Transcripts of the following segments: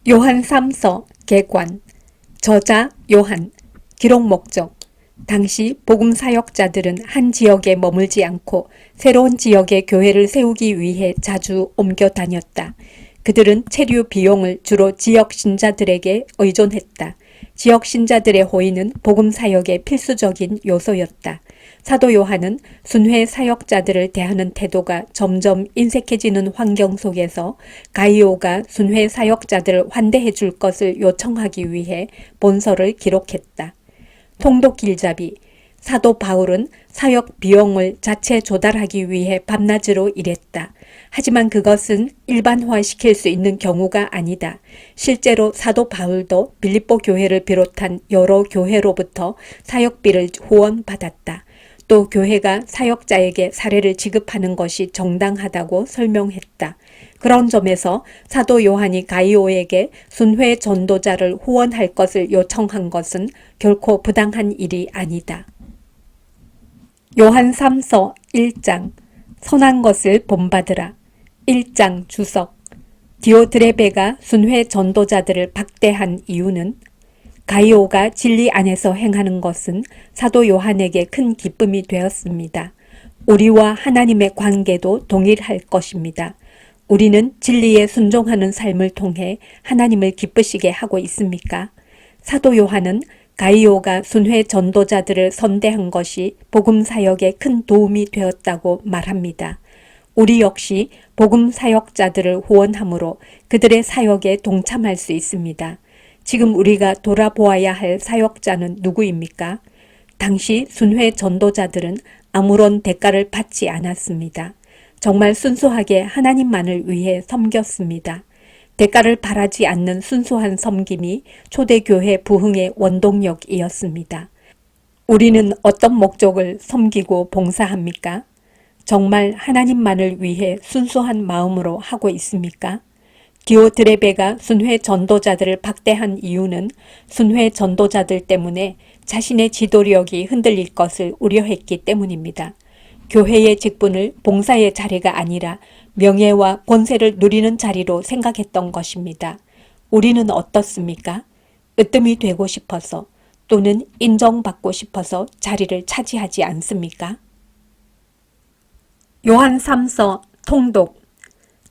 요한 3서 개관 저자 요한 기록 목적 당시 복음 사역자들은 한 지역에 머물지 않고 새로운 지역에 교회를 세우기 위해 자주 옮겨 다녔다. 그들은 체류 비용을 주로 지역 신자들에게 의존했다. 지역 신자들의 호의는 복음 사역의 필수적인 요소였다. 사도 요한은 순회 사역자들을 대하는 태도가 점점 인색해지는 환경 속에서 가이오가 순회 사역자들을 환대해 줄 것을 요청하기 위해 본서를 기록했다. 통독 길잡이 사도 바울은 사역 비용을 자체 조달하기 위해 밤낮으로 일했다. 하지만 그것은 일반화시킬 수 있는 경우가 아니다. 실제로 사도 바울도 빌립보 교회를 비롯한 여러 교회로부터 사역비를 후원받았다. 또 교회가 사역자에게 사례를 지급하는 것이 정당하다고 설명했다. 그런 점에서 사도 요한이 가이오에게 순회 전도자를 후원할 것을 요청한 것은 결코 부당한 일이 아니다. 요한 3서 1장 선한 것을 본받으라. 1장 주석 디오드레베가 순회 전도자들을 박대한 이유는 가이오가 진리 안에서 행하는 것은 사도 요한에게 큰 기쁨이 되었습니다. 우리와 하나님의 관계도 동일할 것입니다. 우리는 진리에 순종하는 삶을 통해 하나님을 기쁘시게 하고 있습니까? 사도 요한은 가이오가 순회 전도자들을 선대한 것이 복음 사역에 큰 도움이 되었다고 말합니다. 우리 역시 복음 사역자들을 후원함으로 그들의 사역에 동참할 수 있습니다. 지금 우리가 돌아보아야 할 사역자는 누구입니까? 당시 순회 전도자들은 아무런 대가를 받지 않았습니다. 정말 순수하게 하나님만을 위해 섬겼습니다. 대가를 바라지 않는 순수한 섬김이 초대교회 부흥의 원동력이었습니다. 우리는 어떤 목적을 섬기고 봉사합니까? 정말 하나님만을 위해 순수한 마음으로 하고 있습니까? 디오드레베가 순회 전도자들을 박대한 이유는 순회 전도자들 때문에 자신의 지도력이 흔들릴 것을 우려했기 때문입니다. 교회의 직분을 봉사의 자리가 아니라 명예와 권세를 누리는 자리로 생각했던 것입니다. 우리는 어떻습니까? 으뜸이 되고 싶어서 또는 인정받고 싶어서 자리를 차지하지 않습니까? 요한 3서 통독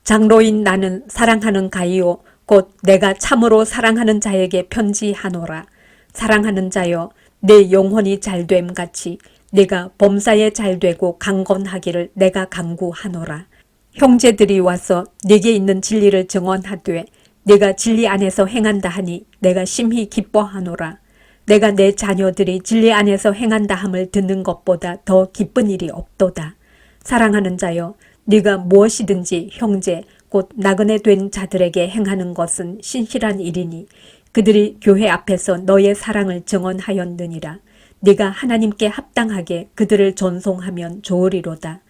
장로인 나는 사랑하는 가이오 곧 내가 참으로 사랑하는 자에게 편지하노라. 사랑하는 자여 내 영혼이 잘됨 같이 네가 범사에 잘되고 강건하기를 내가 간구하노라. 형제들이 와서 네게 있는 진리를 증언하되 네가 진리 안에서 행한다 하니 내가 심히 기뻐하노라. 내가 내 자녀들이 진리 안에서 행한다 함을 듣는 것보다 더 기쁜 일이 없도다. 사랑하는 자여 네가 무엇이든지 형제 곧 나그네 된 자들에게 행하는 것은 신실한 일이니 그들이 교회 앞에서 너의 사랑을 증언하였느니라. 네가 하나님께 합당하게 그들을 전송하면 좋으리로다.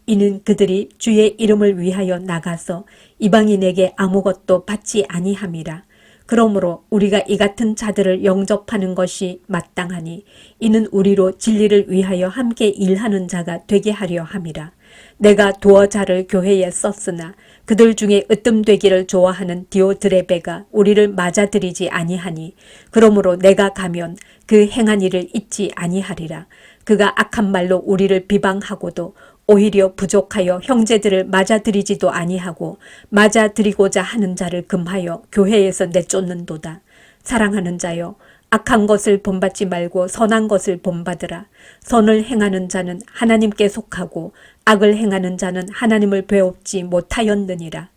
이는 그들이 주의 이름을 위하여 나가서 이방인에게 아무것도 받지 아니함이라. 그러므로 우리가 이 같은 자들을 영접하는 것이 마땅하니 이는 우리로 진리를 위하여 함께 일하는 자가 되게 하려 함이라. 내가 두어자를 교회에 썼으나 그들 중에 으뜸되기를 좋아하는 디오드레베가 우리를 맞아들이지 아니하니 그러므로 내가 가면 그 행한 일을 잊지 아니하리라. 그가 악한 말로 우리를 비방하고도 오히려 부족하여 형제들을 맞아들이지도 아니하고 맞아들이고자 하는 자를 금하여 교회에서 내쫓는도다. 사랑하는 자여 악한 것을 본받지 말고 선한 것을 본받으라. 선을 행하는 자는 하나님께 속하고 악을 행하는 자는 하나님을 배웁지 못하였느니라.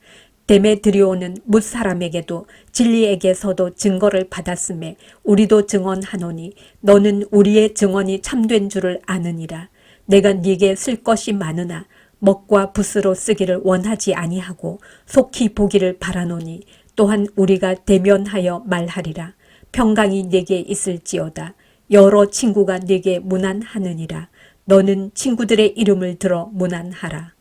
데메드리오는 뭇 사람에게도 진리에게서도 증거를 받았음에 우리도 증언하노니 너는 우리의 증언이 참된 줄을 아느니라. 내가 네게 쓸 것이 많으나 먹과 붓으로 쓰기를 원하지 아니하고 속히 보기를 바라노니 또한 우리가 대면하여 말하리라. 평강이 네게 있을지어다. 여러 친구가 네게 문안하느니라. 너는 친구들의 이름을 들어 문안하라.